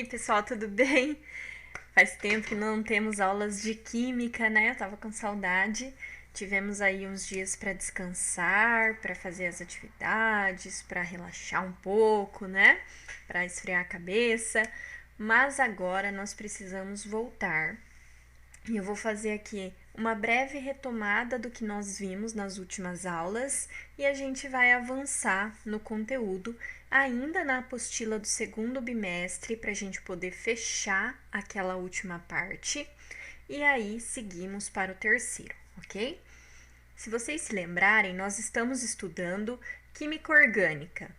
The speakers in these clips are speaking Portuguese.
aí, pessoal, tudo bem? Faz tempo que não temos aulas de química, né? Eu tava com saudade. Tivemos aí uns dias para descansar, para fazer as atividades, para relaxar um pouco, né? Para esfriar a cabeça. Mas agora nós precisamos voltar. E eu vou fazer aqui uma breve retomada do que nós vimos nas últimas aulas e a gente vai avançar no conteúdo ainda na apostila do segundo bimestre para a gente poder fechar aquela última parte e aí seguimos para o terceiro, ok? Se vocês se lembrarem, nós estamos estudando química orgânica.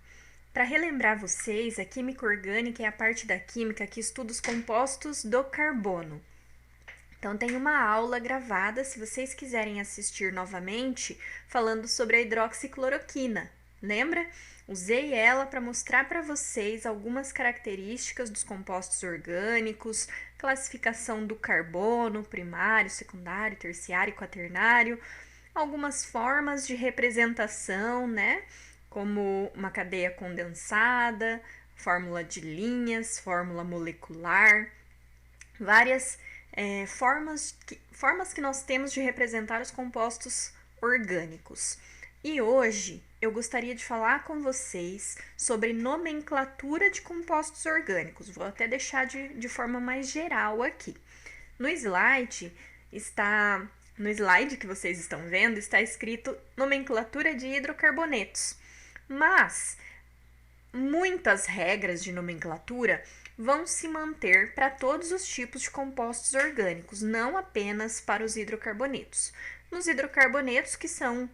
Para relembrar vocês, a química orgânica é a parte da química que estuda os compostos do carbono. Então tem uma aula gravada, se vocês quiserem assistir novamente, falando sobre a hidroxicloroquina. Lembra? Usei ela para mostrar para vocês algumas características dos compostos orgânicos, classificação do carbono, primário, secundário, terciário e quaternário, algumas formas de representação, né? Como uma cadeia condensada, fórmula de linhas, fórmula molecular, várias formas que nós temos de representar os compostos orgânicos. E hoje eu gostaria de falar com vocês sobre nomenclatura de compostos orgânicos. Vou até deixar de forma mais geral aqui. No slide que vocês estão vendo, está escrito nomenclatura de hidrocarbonetos. Mas muitas regras de nomenclatura vão se manter para todos os tipos de compostos orgânicos, não apenas para os hidrocarbonetos. Nos hidrocarbonetos, que são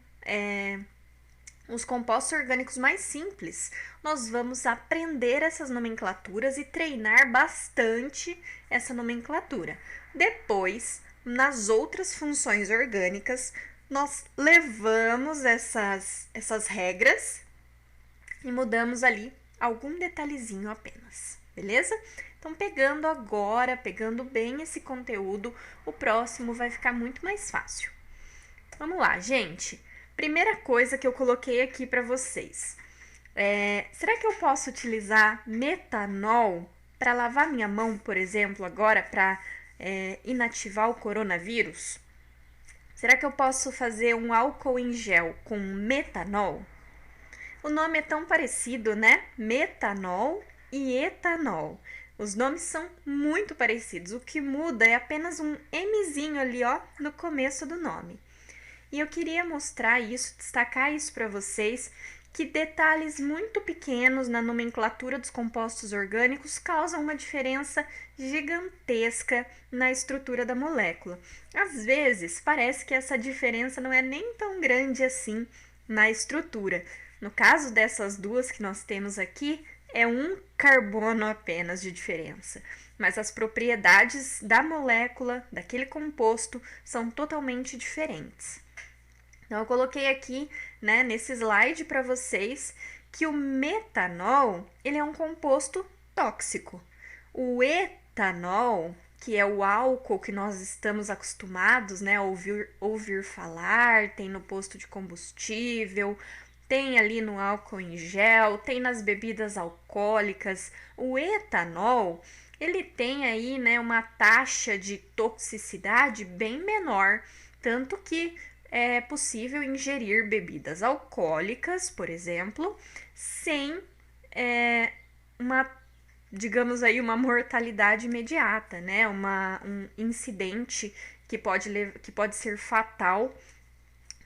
os compostos orgânicos mais simples, nós vamos aprender essas nomenclaturas e treinar bastante essa nomenclatura. Depois, nas outras funções orgânicas, nós levamos essas regras e mudamos ali algum detalhezinho apenas, beleza? Então, pegando bem esse conteúdo, o próximo vai ficar muito mais fácil. Vamos lá, gente. Primeira coisa que eu coloquei aqui para vocês. Será que eu posso utilizar metanol para lavar minha mão, por exemplo, agora para inativar o coronavírus? Será que eu posso fazer um álcool em gel com metanol? O nome é tão parecido, né? Metanol e etanol. Os nomes são muito parecidos. O que muda é apenas um Mzinho ali, ó, no começo do nome. E eu queria mostrar isso, destacar isso para vocês, que detalhes muito pequenos na nomenclatura dos compostos orgânicos causam uma diferença gigantesca na estrutura da molécula. Às vezes, parece que essa diferença não é nem tão grande assim na estrutura. No caso dessas duas que nós temos aqui, é um carbono apenas de diferença. Mas as propriedades da molécula, daquele composto, são totalmente diferentes. Então, eu coloquei aqui, né, nesse slide para vocês que o metanol, ele é um composto tóxico. O etanol, que é o álcool que nós estamos acostumados, né, a ouvir falar, tem no posto de combustível, tem ali no álcool em gel, tem nas bebidas alcoólicas. O etanol, ele tem aí, né, uma taxa de toxicidade bem menor, tanto que é possível ingerir bebidas alcoólicas, por exemplo, sem digamos aí, uma mortalidade imediata, né? Um incidente que pode ser fatal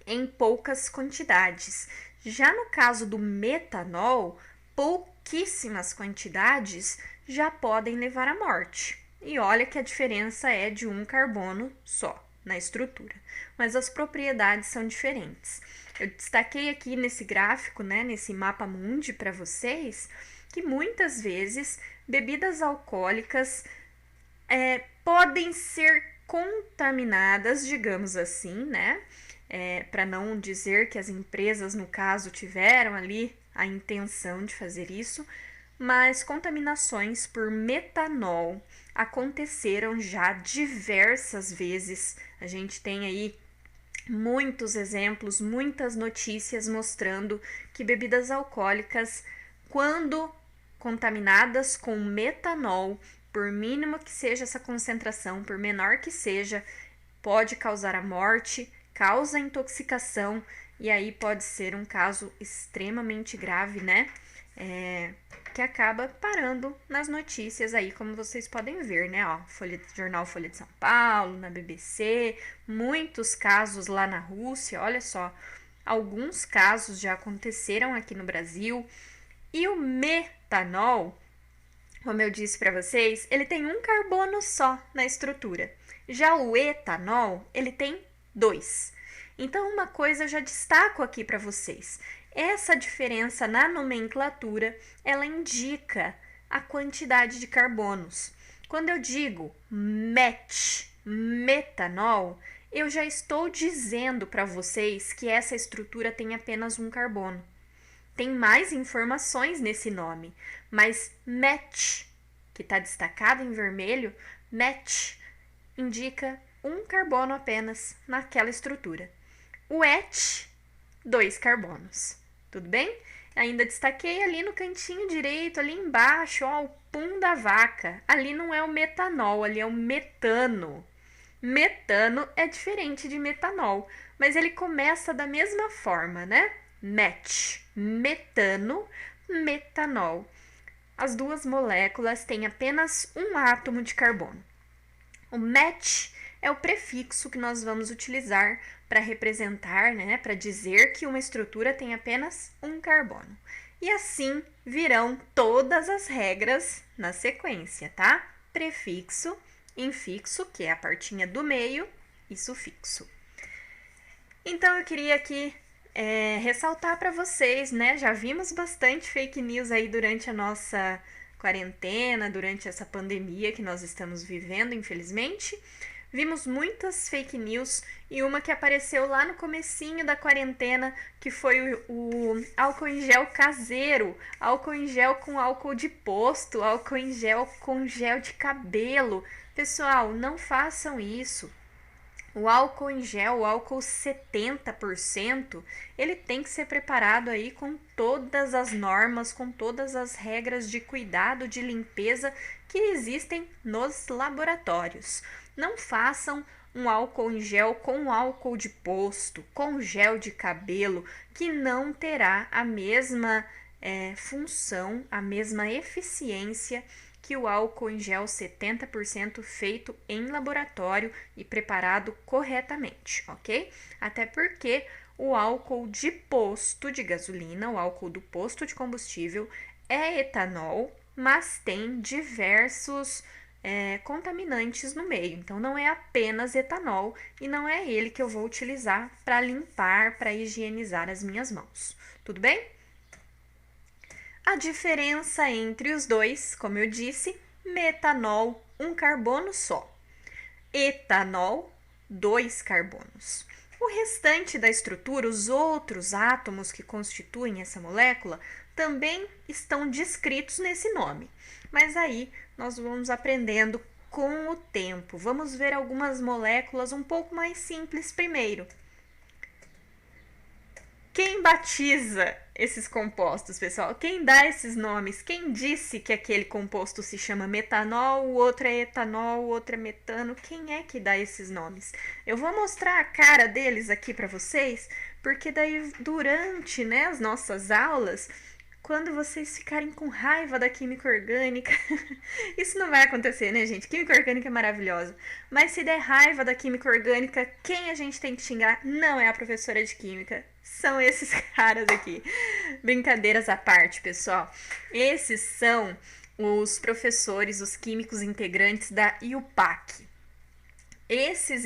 em poucas quantidades. Já no caso do metanol, pouquíssimas quantidades já podem levar à morte. E olha que a diferença é de um carbono só na estrutura, mas as propriedades são diferentes. Eu destaquei aqui nesse gráfico, né, nesse mapa mundi para vocês, que muitas vezes bebidas alcoólicas podem ser contaminadas, digamos assim, né? Para não dizer que as empresas, no caso, tiveram ali a intenção de fazer isso, mas contaminações por metanol aconteceram já diversas vezes. A gente tem aí muitos exemplos, muitas notícias mostrando que bebidas alcoólicas, quando contaminadas com metanol, por mínimo que seja essa concentração, por menor que seja, pode causar a morte, causa intoxicação, e aí pode ser um caso extremamente grave, né? Que acaba parando nas notícias aí, como vocês podem ver, né? Ó, jornal Folha de São Paulo, na BBC, muitos casos lá na Rússia, olha só, alguns casos já aconteceram aqui no Brasil. E o metanol, como eu disse para vocês, ele tem um carbono só na estrutura. Já o etanol, ele tem 2. Então, uma coisa eu já destaco aqui para vocês. Essa diferença na nomenclatura, ela indica a quantidade de carbonos. Quando eu digo metanol, eu já estou dizendo para vocês que essa estrutura tem apenas um carbono. Tem mais informações nesse nome, mas met, que está destacado em vermelho, met indica um carbono apenas naquela estrutura. O et, 2 carbonos. Tudo bem? Ainda destaquei ali no cantinho direito, ali embaixo, ó, o pum da vaca. Ali não é o metanol, ali é o metano. Metano é diferente de metanol, mas ele começa da mesma forma, né? Metano, metanol. As duas moléculas têm apenas um átomo de carbono. O met é o prefixo que nós vamos utilizar para representar, né, para dizer que uma estrutura tem apenas um carbono. E assim virão todas as regras na sequência, tá? Prefixo, infixo, que é a partinha do meio, e sufixo. Então eu queria aqui ressaltar para vocês, né? Já vimos bastante fake news aí durante a nossa quarentena, durante essa pandemia que nós estamos vivendo, infelizmente. Vimos muitas fake news e uma que apareceu lá no comecinho da quarentena, que foi o álcool em gel caseiro, álcool em gel com álcool de posto, álcool em gel com gel de cabelo. Pessoal, não façam isso. O álcool em gel, o álcool 70%, ele tem que ser preparado aí com todas as normas, com todas as regras de cuidado, de limpeza que existem nos laboratórios. Não façam um álcool em gel com álcool de posto, com gel de cabelo, que não terá a mesma função, a mesma eficiência que o álcool em gel 70% feito em laboratório e preparado corretamente, ok? Até porque o álcool de posto de gasolina, o álcool do posto de combustível, é etanol, mas tem diversos contaminantes no meio. Então, não é apenas etanol e não é ele que eu vou utilizar para limpar, para higienizar as minhas mãos. Tudo bem? A diferença entre os dois, como eu disse, metanol, um carbono só. Etanol, 2 carbonos. O restante da estrutura, os outros átomos que constituem essa molécula, também estão descritos nesse nome. Mas aí nós vamos aprendendo com o tempo. Vamos ver algumas moléculas um pouco mais simples primeiro. Quem batiza esses compostos, pessoal? Quem dá esses nomes? Quem disse que aquele composto se chama metanol, o outro é etanol, o outro é metano? Quem é que dá esses nomes? Eu vou mostrar a cara deles aqui para vocês, porque daí durante, né, as nossas aulas, quando vocês ficarem com raiva da química orgânica, isso não vai acontecer, né, gente? Química orgânica é maravilhosa. Mas se der raiva da química orgânica, quem a gente tem que xingar não é a professora de química, são esses caras aqui. Brincadeiras à parte, pessoal. Esses são os professores, os químicos integrantes da IUPAC. Esses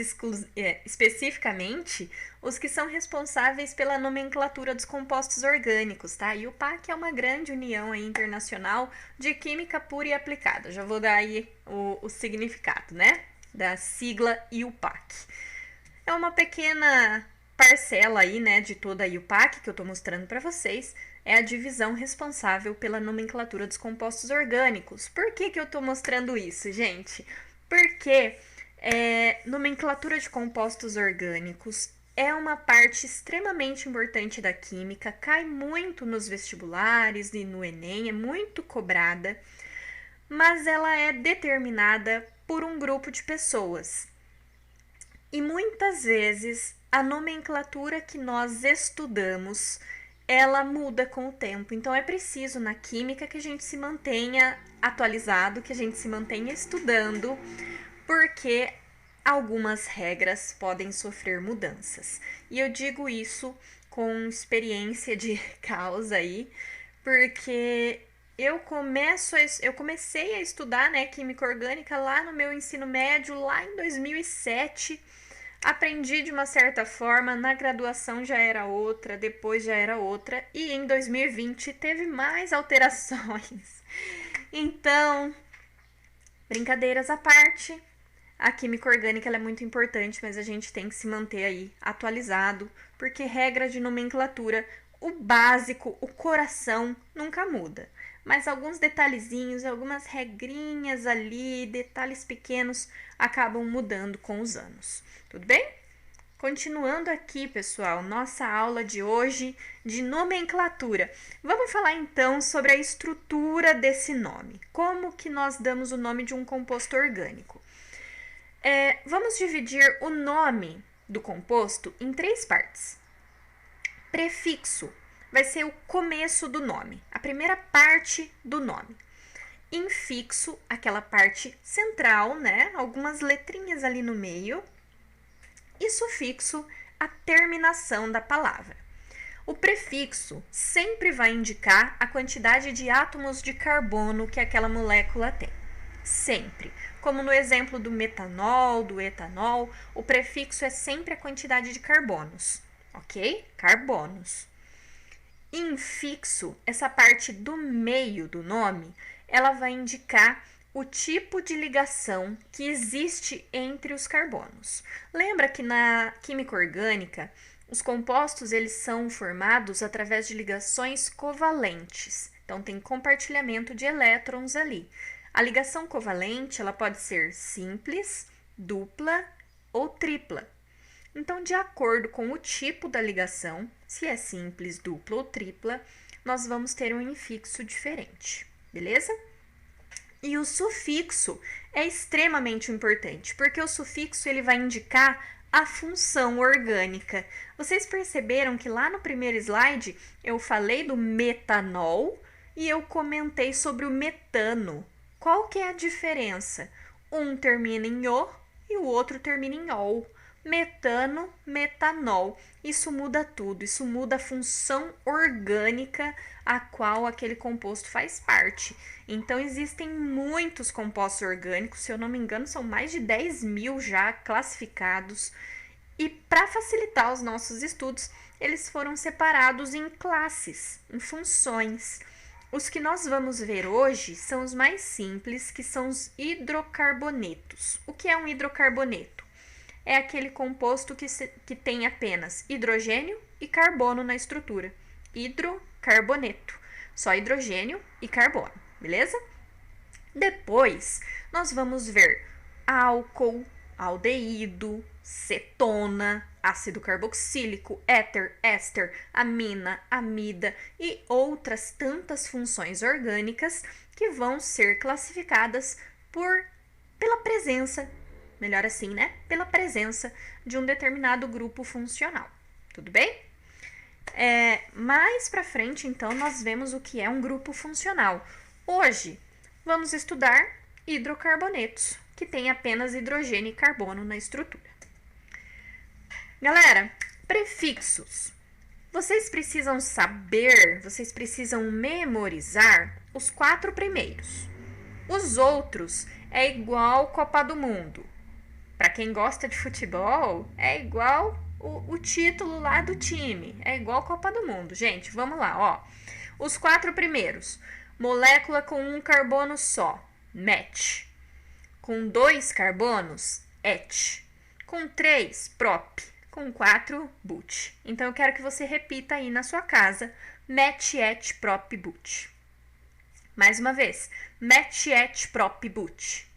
especificamente, os que são responsáveis pela nomenclatura dos compostos orgânicos, tá? E o PAC é uma grande união aí internacional de química pura e aplicada. Já vou dar aí o significado, né? Da sigla IUPAC. É uma pequena parcela aí, né, de toda a IUPAC que eu tô mostrando para vocês. É a divisão responsável pela nomenclatura dos compostos orgânicos. Por que eu tô mostrando isso, gente? Porque nomenclatura de compostos orgânicos é uma parte extremamente importante da química, cai muito nos vestibulares e no Enem, é muito cobrada, mas ela é determinada por um grupo de pessoas. E muitas vezes a nomenclatura que nós estudamos, ela muda com o tempo. Então é preciso na química que a gente se mantenha atualizado, que a gente se mantenha estudando, porque algumas regras podem sofrer mudanças. E eu digo isso com experiência de causa aí, porque eu comecei a estudar, né, química orgânica lá no meu ensino médio, lá em 2007. Aprendi de uma certa forma, na graduação já era outra, depois já era outra, e em 2020 teve mais alterações. Então, brincadeiras à parte, a química orgânica ela é muito importante, mas a gente tem que se manter aí atualizado, porque regra de nomenclatura, o básico, o coração, nunca muda. Mas alguns detalhezinhos, algumas regrinhas ali, detalhes pequenos, acabam mudando com os anos. Tudo bem? Continuando aqui, pessoal, nossa aula de hoje de nomenclatura. Vamos falar então sobre a estrutura desse nome. Como que nós damos o nome de um composto orgânico? Vamos dividir o nome do composto em 3 partes. Prefixo vai ser o começo do nome, a primeira parte do nome. Infixo, aquela parte central, né? Algumas letrinhas ali no meio. E sufixo, a terminação da palavra. O prefixo sempre vai indicar a quantidade de átomos de carbono que aquela molécula tem. Sempre. Como no exemplo do metanol, do etanol, o prefixo é sempre a quantidade de carbonos, ok? Carbonos. Infixo, essa parte do meio do nome, ela vai indicar o tipo de ligação que existe entre os carbonos. Lembra que na química orgânica, os compostos eles são formados através de ligações covalentes. Então tem compartilhamento de elétrons ali. A ligação covalente, ela pode ser simples, dupla ou tripla. Então, de acordo com o tipo da ligação, se é simples, dupla ou tripla, nós vamos ter um infixo diferente, beleza? E o sufixo é extremamente importante, porque o sufixo ele vai indicar a função orgânica. Vocês perceberam que lá no primeiro slide eu falei do metanol e eu comentei sobre o metano. Qual que é a diferença? Um termina em O e o outro termina em OL. Metano, metanol. Isso muda tudo, isso muda a função orgânica a qual aquele composto faz parte. Então, existem muitos compostos orgânicos, se eu não me engano, são mais de 10.000 já classificados. E para facilitar os nossos estudos, eles foram separados em classes, em funções. Os que nós vamos ver hoje são os mais simples, que são os hidrocarbonetos. O que é um hidrocarboneto? É aquele composto que tem apenas hidrogênio e carbono na estrutura. Hidrocarboneto. Só hidrogênio e carbono, beleza? Depois, nós vamos ver álcool, aldeído, cetona, ácido carboxílico, éter, éster, amina, amida e outras tantas funções orgânicas que vão ser classificadas pela presença, melhor assim, né? Pela presença de um determinado grupo funcional. Tudo bem? Mais pra frente, então, nós vemos o que é um grupo funcional. Hoje, vamos estudar hidrocarbonetos, que tem apenas hidrogênio e carbono na estrutura. Galera, prefixos. Vocês precisam saber, vocês precisam memorizar os 4 primeiros. Os outros é igual Copa do Mundo. Para quem gosta de futebol, é igual o título lá do time. É igual Copa do Mundo. Gente, vamos lá, ó. Os 4 primeiros. Molécula com um carbono só, MET. Com 2 carbonos, ET. Com 3, PROP. Com 4, BUT. Então, eu quero que você repita aí na sua casa, MET, ET, PROP, BUT. Mais uma vez, MET, ET, PROP, BUT.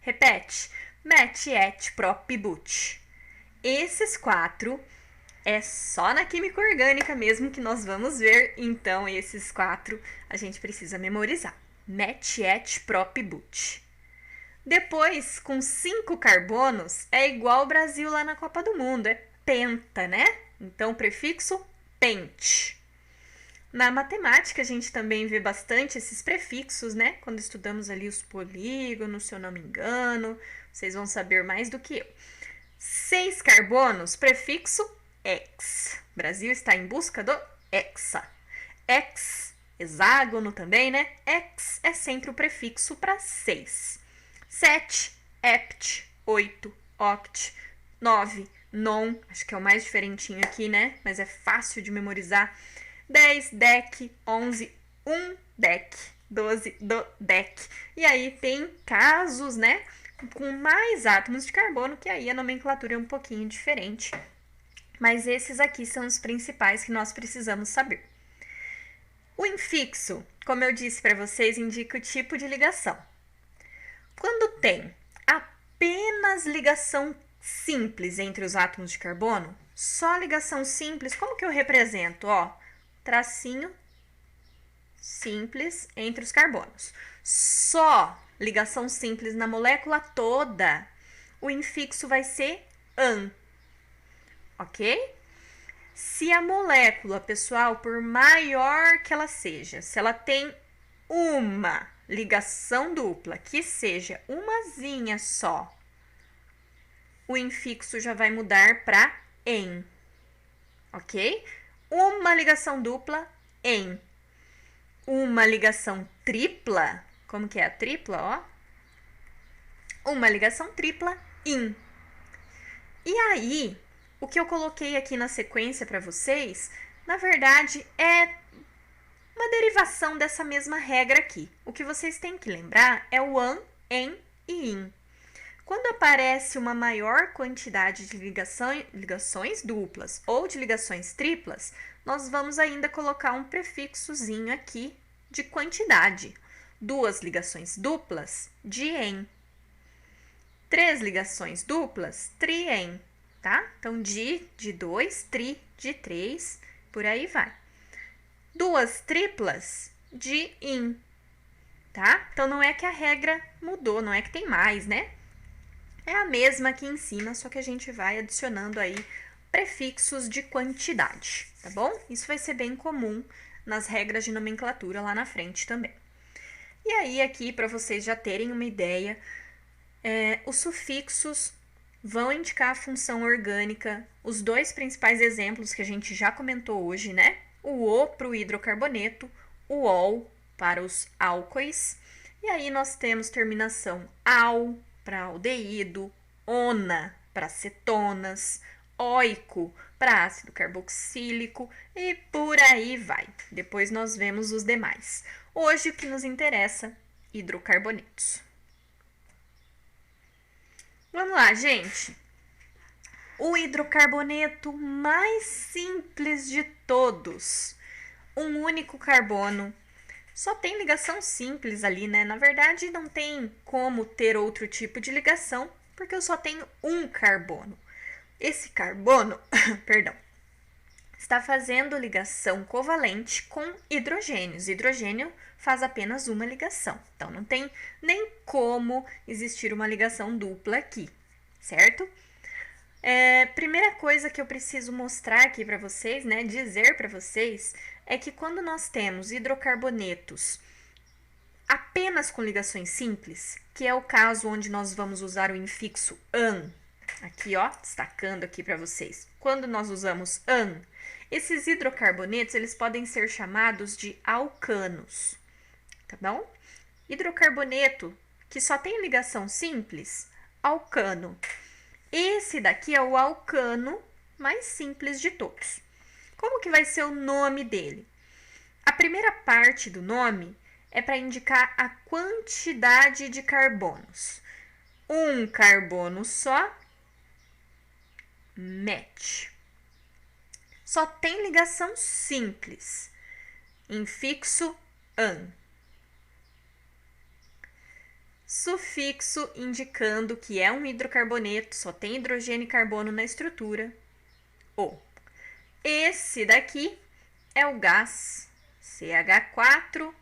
Repete, MET, ET, PROP, BUT. Esses 4 é só na química orgânica mesmo que nós vamos ver, então esses 4 a gente precisa memorizar. Met, et, prop, but. Depois, com 5 carbonos, é igual o Brasil lá na Copa do Mundo, é penta, né? Então, prefixo pente. Na matemática, a gente também vê bastante esses prefixos, né? Quando estudamos ali os polígonos, se eu não me engano, vocês vão saber mais do que eu. 6 carbonos, prefixo ex. O Brasil está em busca do hexa. Ex, hexágono também, né? Ex é sempre o prefixo para 6. 7, hept, 8, oct, 9, non, acho que é o mais diferentinho aqui, né? Mas é fácil de memorizar. 10, dec, 11, dec, 12, dodec. E aí tem casos, né, com mais átomos de carbono, que aí a nomenclatura é um pouquinho diferente. Mas esses aqui são os principais que nós precisamos saber. O infixo, como eu disse para vocês, indica o tipo de ligação. Quando tem apenas ligação simples entre os átomos de carbono, só ligação simples, como que eu represento? Ó, tracinho simples entre os carbonos. Só ligação simples na molécula toda, o infixo vai ser an, ok? Se a molécula, pessoal, por maior que ela seja, se ela tem uma ligação dupla, que seja umazinha só, o infixo já vai mudar para em, ok? Uma ligação dupla, em. Uma ligação tripla, como que é a tripla, ó? Uma ligação tripla, in. E aí, o que eu coloquei aqui na sequência para vocês, na verdade, é uma derivação dessa mesma regra aqui. O que vocês têm que lembrar é o an, em e in. Quando aparece uma maior quantidade de ligações duplas ou de ligações triplas, nós vamos ainda colocar um prefixozinho aqui de quantidade. 2 ligações duplas, dien. 3 ligações duplas, trien, tá? Então, de 2, tri, de 3, por aí vai. 2 triplas, de in, tá? Então, não é que a regra mudou, não é que tem mais, né? É a mesma aqui em cima, só que a gente vai adicionando aí prefixos de quantidade, tá bom? Isso vai ser bem comum nas regras de nomenclatura lá na frente também. E aí, aqui, para vocês já terem uma ideia, os sufixos vão indicar a função orgânica. Os 2 principais exemplos que a gente já comentou hoje, né? O O para o hidrocarboneto, o OL para os álcoois. E aí nós temos terminação AL para aldeído, ONA para cetonas, OICO para ácido carboxílico e por aí vai. Depois nós vemos os demais. Hoje o que nos interessa, hidrocarbonetos. Vamos lá, gente. O hidrocarboneto mais simples de todos. Um único carbono. Só tem ligação simples ali, né? Na verdade, não tem como ter outro tipo de ligação, porque eu só tenho um carbono. Esse carbono, perdão, está fazendo ligação covalente com hidrogênios. Hidrogênio faz apenas uma ligação, então não tem nem como existir uma ligação dupla aqui, certo? Primeira coisa que eu preciso mostrar aqui para vocês, né, dizer para vocês, é que quando nós temos hidrocarbonetos apenas com ligações simples, que é o caso onde nós vamos usar o infixo an, aqui ó, destacando aqui para vocês, quando nós usamos an, esses hidrocarbonetos eles podem ser chamados de alcanos, tá bom? Hidrocarboneto que só tem ligação simples, alcano. Esse daqui é o alcano mais simples de todos. Como que vai ser o nome dele? A primeira parte do nome é para indicar a quantidade de carbonos. Um carbono só, met. Só tem ligação simples, infixo an. sufixo indicando que é um hidrocarboneto, só tem hidrogênio e carbono na estrutura, O. Esse daqui é o gás CH4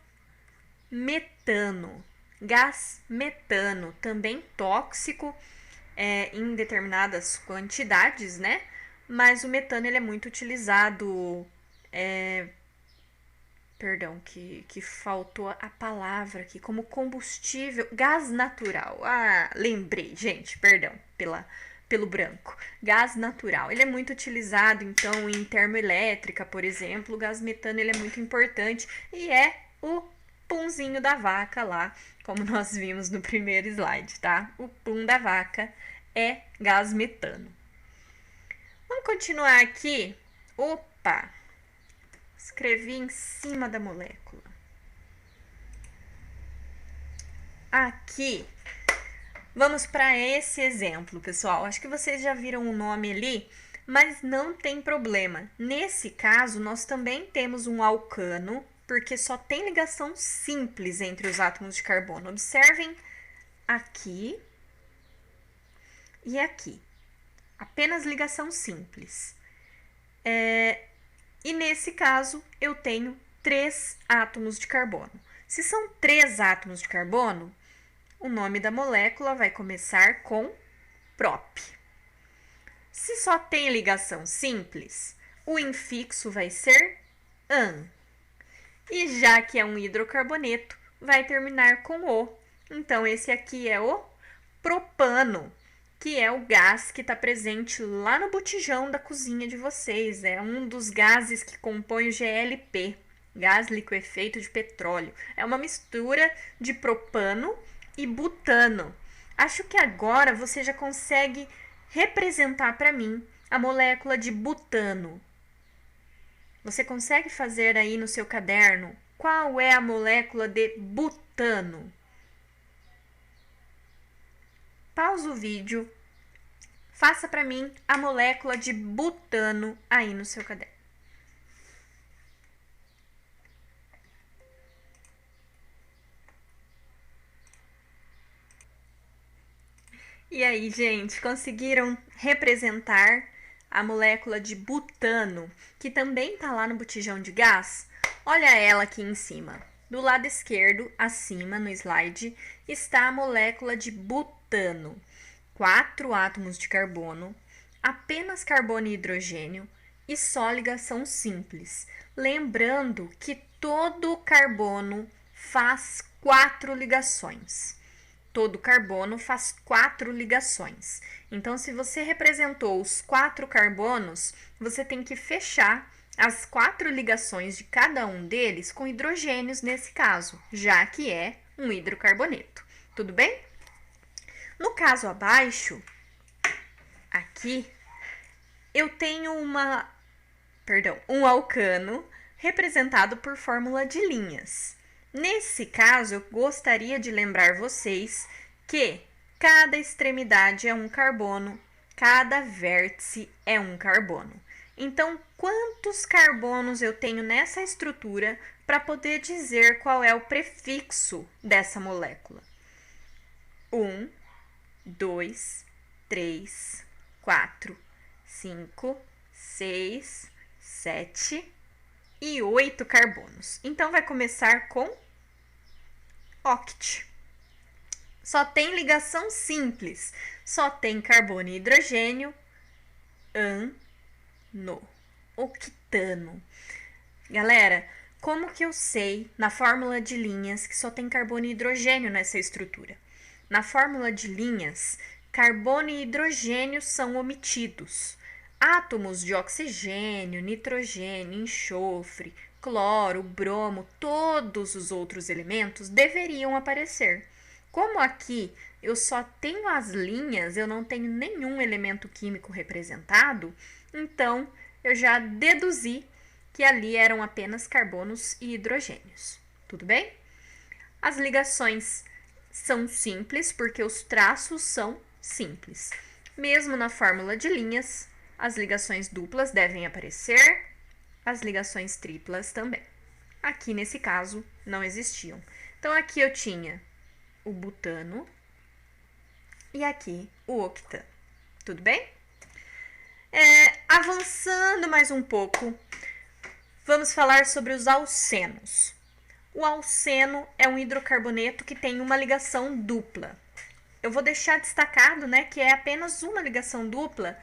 metano. Gás metano, também tóxico em determinadas quantidades, né? Mas o metano ele é muito utilizado. Perdão, que faltou a palavra aqui, como combustível, gás natural. Ah, lembrei, gente, perdão pelo branco. Gás natural, ele é muito utilizado, então, em termoelétrica, por exemplo, o gás metano ele é muito importante e é o punzinho da vaca lá, como nós vimos no primeiro slide, tá? O pum da vaca é gás metano. Vamos continuar aqui. Opa! Escrevi em cima da molécula. Aqui, vamos para esse exemplo, pessoal. Acho que vocês já viram o nome ali, mas não tem problema. Nesse caso, nós também temos um alcano, porque só tem ligação simples entre os átomos de carbono. Observem aqui e aqui. Apenas ligação simples. E nesse caso, eu tenho 3 átomos de carbono. Se são 3 átomos de carbono, o nome da molécula vai começar com prop. Se só tem ligação simples, o infixo vai ser an. E já que é um hidrocarboneto, vai terminar com o. Então, esse aqui é o propano, que é o gás que está presente lá no botijão da cozinha de vocês. É um dos gases que compõe o GLP, gás liquefeito de petróleo. É uma mistura de propano e butano. Acho que agora você já consegue representar para mim a molécula de butano. Você consegue fazer aí no seu caderno qual é a molécula de butano? Pausa o vídeo, faça para mim a molécula de butano aí no seu caderno. E aí, gente, conseguiram representar a molécula de butano, que também está lá no botijão de gás? Olha ela aqui em cima. Do lado esquerdo, acima no slide, está a molécula de butano. 4 átomos de carbono, apenas carbono e hidrogênio e só ligação simples. Lembrando que todo carbono faz 4 ligações. Todo carbono faz 4 ligações. Então, se você representou os 4 carbonos, você tem que fechar as 4 ligações de cada um deles com hidrogênios nesse caso, já que é um hidrocarboneto. Tudo bem? No caso abaixo, aqui, eu tenho um alcano representado por fórmula de linhas. Nesse caso, eu gostaria de lembrar vocês que cada extremidade é um carbono, cada vértice é um carbono. Então, quantos carbonos eu tenho nessa estrutura para poder dizer qual é o prefixo dessa molécula? 1, 2, 3, 4, 5, 6, 7 e 8 carbonos. Então, vai começar com oct. Só tem ligação simples, só tem carbono e hidrogênio, ano, octano. Galera, como que eu sei na fórmula de linhas que só tem carbono e hidrogênio nessa estrutura? Na fórmula de linhas, carbono e hidrogênio são omitidos. Átomos de oxigênio, nitrogênio, enxofre, cloro, bromo, todos os outros elementos deveriam aparecer. Como aqui eu só tenho as linhas, eu não tenho nenhum elemento químico representado, então eu já deduzi que ali eram apenas carbonos e hidrogênios. Tudo bem? As ligações são simples porque os traços são simples. Mesmo na fórmula de linhas, as ligações duplas devem aparecer, as ligações triplas também. Aqui nesse caso não existiam. Então aqui eu tinha o butano e aqui o octano. Tudo bem? Avançando mais um pouco, vamos falar sobre os alcenos. O alceno é um hidrocarboneto que tem uma ligação dupla. Eu vou deixar destacado, né, que é apenas uma ligação dupla,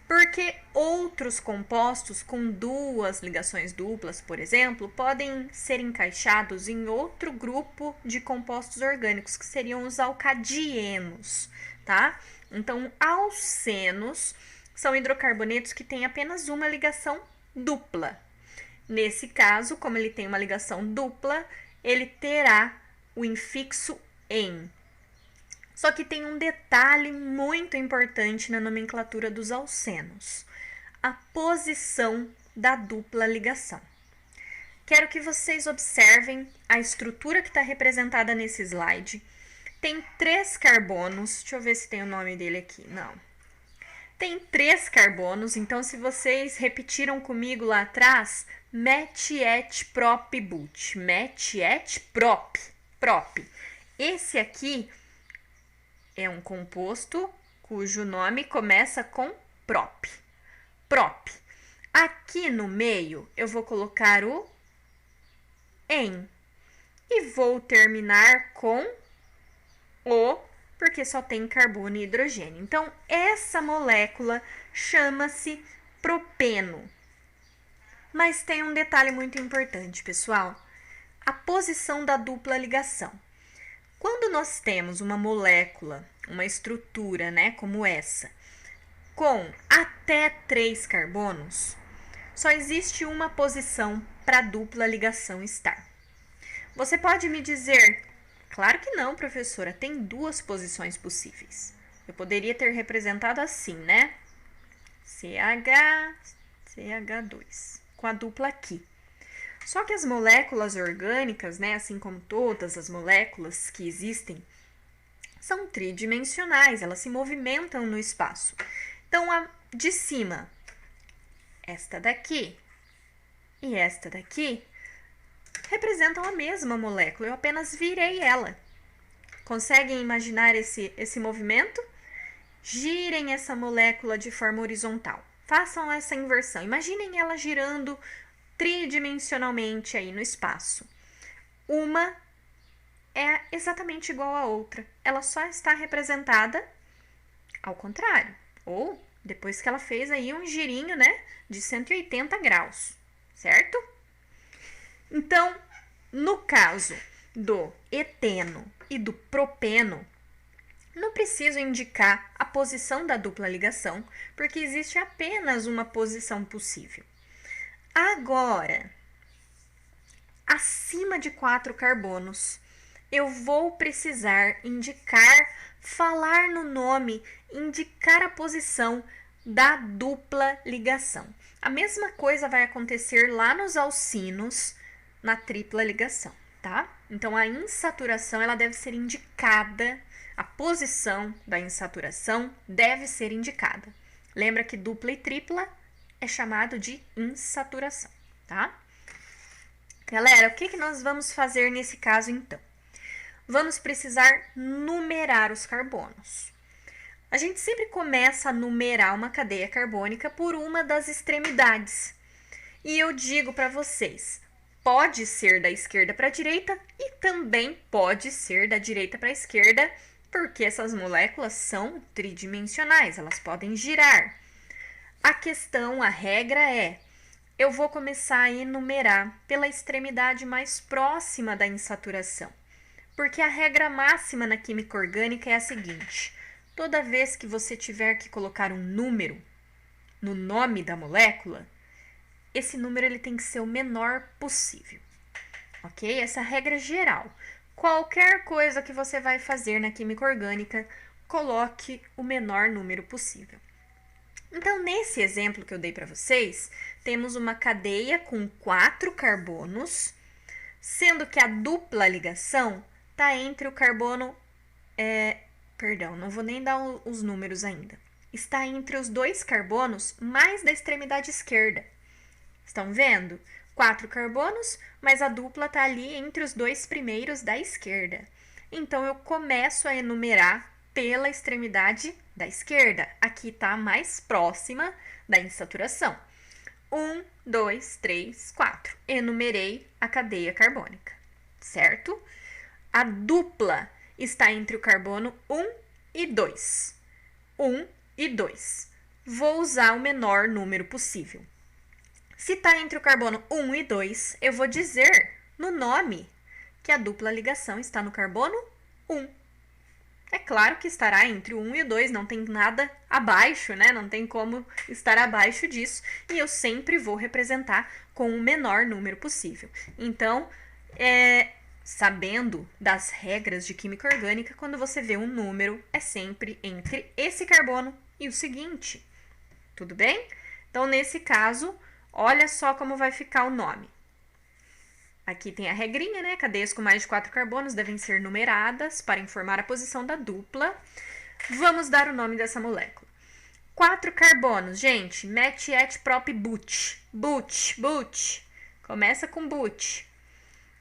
porque outros compostos com duas ligações duplas, por exemplo, podem ser encaixados em outro grupo de compostos orgânicos, que seriam os alcadienos, tá? Então, alcenos são hidrocarbonetos que têm apenas uma ligação dupla. Nesse caso, como ele tem uma ligação dupla, ele terá o infixo "em". Só que tem um detalhe muito importante na nomenclatura dos alcenos: a posição da dupla ligação. Quero que vocês observem a estrutura que está representada nesse slide. Tem 3 carbonos, deixa eu ver se tem o nome dele aqui, não. Tem 3 carbonos, então se vocês repetiram comigo lá atrás, met, et, prop, but. Met, et, prop. Esse aqui é um composto cujo nome começa com prop. Aqui no meio eu vou colocar o "em" e vou terminar com o, porque só tem carbono e hidrogênio. Então, essa molécula chama-se propeno. Mas tem um detalhe muito importante, pessoal: a posição da dupla ligação. Quando nós temos uma molécula, uma estrutura, né, como essa, com até 3 carbonos, só existe uma posição para a dupla ligação estar. Você pode me dizer: claro que não, professora, tem 2 posições possíveis. Eu poderia ter representado assim, né? CH2, com a dupla aqui. Só que as moléculas orgânicas, né, assim como todas as moléculas que existem, são tridimensionais, elas se movimentam no espaço. Então, a de cima, esta daqui e esta daqui, representam a mesma molécula, eu apenas virei ela. Conseguem imaginar esse movimento? Girem essa molécula de forma horizontal. Façam essa inversão. Imaginem ela girando tridimensionalmente aí no espaço. Uma é exatamente igual à outra. Ela só está representada ao contrário. Ou depois que ela fez aí um girinho, né, de 180 graus, certo? Então, no caso do eteno e do propeno, não preciso indicar a posição da dupla ligação, porque existe apenas uma posição possível. Agora, acima de 4 carbonos, eu vou precisar falar no nome, indicar a posição da dupla ligação. A mesma coisa vai acontecer lá nos alcinos, na tripla ligação, tá? Então, a insaturação, ela deve ser indicada, a posição da insaturação deve ser indicada. Lembra que dupla e tripla é chamado de insaturação, tá? Galera, o que nós vamos fazer nesse caso, então? Vamos precisar numerar os carbonos. A gente sempre começa a numerar uma cadeia carbônica por uma das extremidades. E eu digo para vocês, pode ser da esquerda para a direita e também pode ser da direita para a esquerda, porque essas moléculas são tridimensionais, elas podem girar. A regra é, eu vou começar a enumerar pela extremidade mais próxima da insaturação, porque a regra máxima na química orgânica é a seguinte: toda vez que você tiver que colocar um número no nome da molécula, esse número ele tem que ser o menor possível, ok? Essa é a regra geral. Qualquer coisa que você vai fazer na química orgânica, coloque o menor número possível. Então, nesse exemplo que eu dei para vocês, temos uma cadeia com 4 carbonos, sendo que a dupla ligação está entre o carbono... não vou nem dar os números ainda. Está entre os 2 carbonos mais da extremidade esquerda. Estão vendo? 4 carbonos, mas a dupla está ali entre os 2 primeiros da esquerda. Então, eu começo a enumerar pela extremidade da esquerda. Aqui está a mais próxima da insaturação. 1, 2, 3, 4. Enumerei a cadeia carbônica, certo? A dupla está entre o carbono 1 e 2. 1 e 2. Vou usar o menor número possível. Se está entre o carbono 1 e 2, eu vou dizer no nome que a dupla ligação está no carbono 1. É claro que estará entre o 1 e o 2, não tem nada abaixo, né? Não tem como estar abaixo disso. E eu sempre vou representar com o menor número possível. Então, sabendo das regras de química orgânica, quando você vê um número, é sempre entre esse carbono e o seguinte. Tudo bem? Então, nesse caso, olha só como vai ficar o nome. Aqui tem a regrinha, né? Cadeias com mais de 4 carbonos devem ser numeradas para informar a posição da dupla. Vamos dar o nome dessa molécula. 4 carbonos, gente. Met, et, prop, but. But. Começa com but.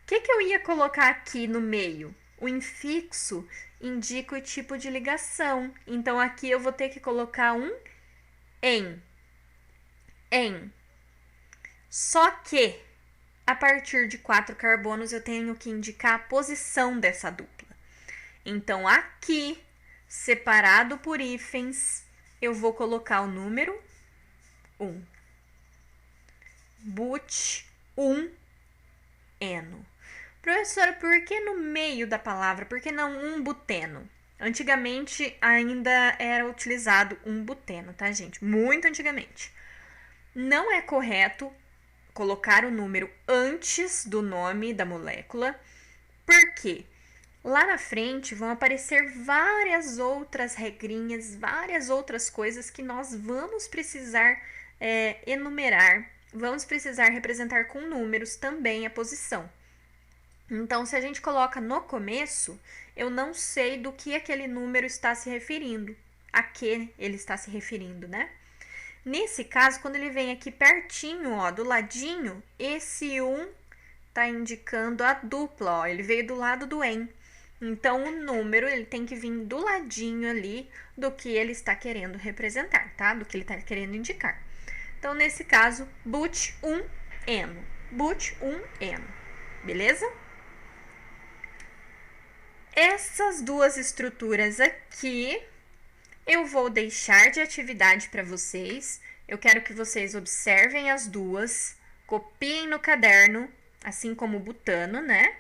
O que eu ia colocar aqui no meio? O infixo indica o tipo de ligação. Então, aqui eu vou ter que colocar um em. Só que, a partir de 4 carbonos, eu tenho que indicar a posição dessa dupla. Então, aqui, separado por hífens, eu vou colocar o número 1. But 1-eno. Professora, por que no meio da palavra? Por que não um buteno? Antigamente ainda era utilizado um buteno, tá, gente? Muito antigamente. Não é correto colocar o número antes do nome da molécula, porque lá na frente vão aparecer várias outras regrinhas, várias outras coisas que nós vamos precisar enumerar, vamos precisar representar com números também a posição. Então, se a gente coloca no começo, eu não sei do que aquele número está se referindo, a que ele está se referindo, né? Nesse caso, quando ele vem aqui pertinho, ó, do ladinho, esse 1 está indicando a dupla, ó, ele veio do lado do en. Então, o número ele tem que vir do ladinho ali do que ele está querendo representar, tá? Do que ele está querendo indicar. Então, nesse caso, but 1-eno. But 1-eno. Beleza? Essas duas estruturas aqui eu vou deixar de atividade para vocês. Eu quero que vocês observem as duas, copiem no caderno, assim como o butano, né?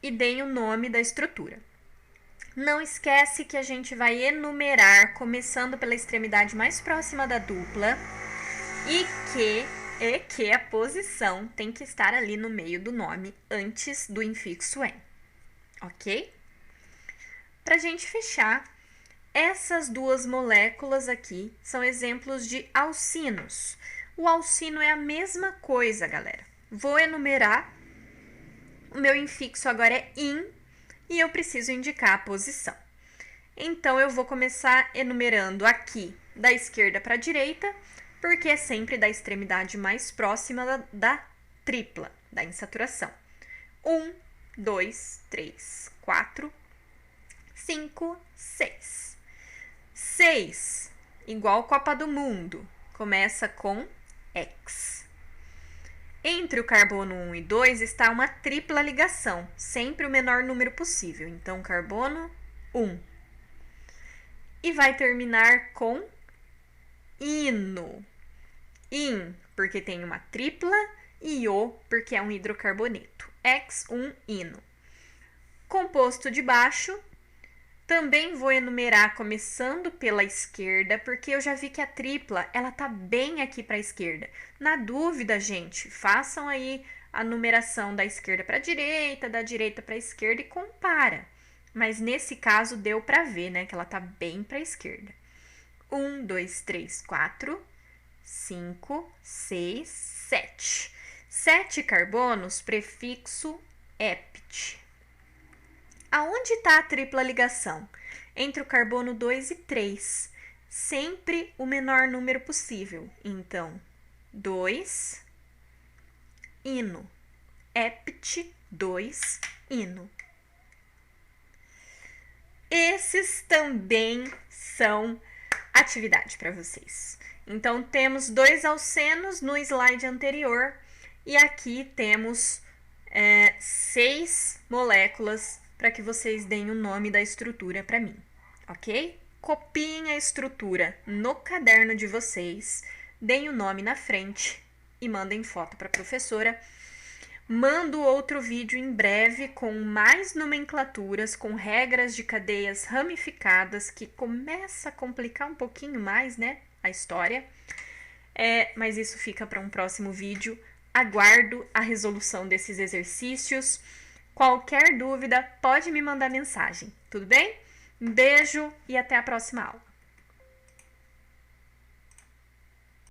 E deem o nome da estrutura. Não esquece que a gente vai enumerar, começando pela extremidade mais próxima da dupla, e que a posição tem que estar ali no meio do nome, antes do infixo em. Ok? Para a gente fechar, essas duas moléculas aqui são exemplos de alcinos. O alcino é a mesma coisa, galera. Vou enumerar. O meu infixo agora é in e eu preciso indicar a posição. Então, eu vou começar enumerando aqui da esquerda para a direita, porque é sempre da extremidade mais próxima da tripla, da insaturação. 1, 2, 3, 4, 5, 6. 6, igual Copa do Mundo, começa com X. Entre o carbono 1 e 2 está uma tripla ligação, sempre o menor número possível. Então, carbono 1. E vai terminar com ino. In, porque tem uma tripla, e o, porque é um hidrocarboneto. X1-ino. Composto de baixo, também vou enumerar começando pela esquerda, porque eu já vi que a tripla, ela tá bem aqui para a esquerda. Na dúvida, gente, façam aí a numeração da esquerda para a direita, da direita para a esquerda e compara. Mas nesse caso deu para ver, né, que ela tá bem para a esquerda. 1, 2, 3, 4, 5, 6, 7. 7 carbonos, prefixo ept. Aonde está a tripla ligação? Entre o carbono 2 e 3. Sempre o menor número possível. Então, 2, ino. Ept, 2, ino. esses também são atividade para vocês. Então, temos 2 alcenos no slide anterior e aqui temos 6 moléculas para que vocês deem o nome da estrutura para mim, ok? Copiem a estrutura no caderno de vocês, deem o nome na frente e mandem foto para a professora. Mando outro vídeo em breve com mais nomenclaturas, com regras de cadeias ramificadas, que começa a complicar um pouquinho mais, né, a história. Mas isso fica para um próximo vídeo. Aguardo a resolução desses exercícios. Qualquer dúvida, pode me mandar mensagem, tudo bem? Um beijo e até a próxima aula.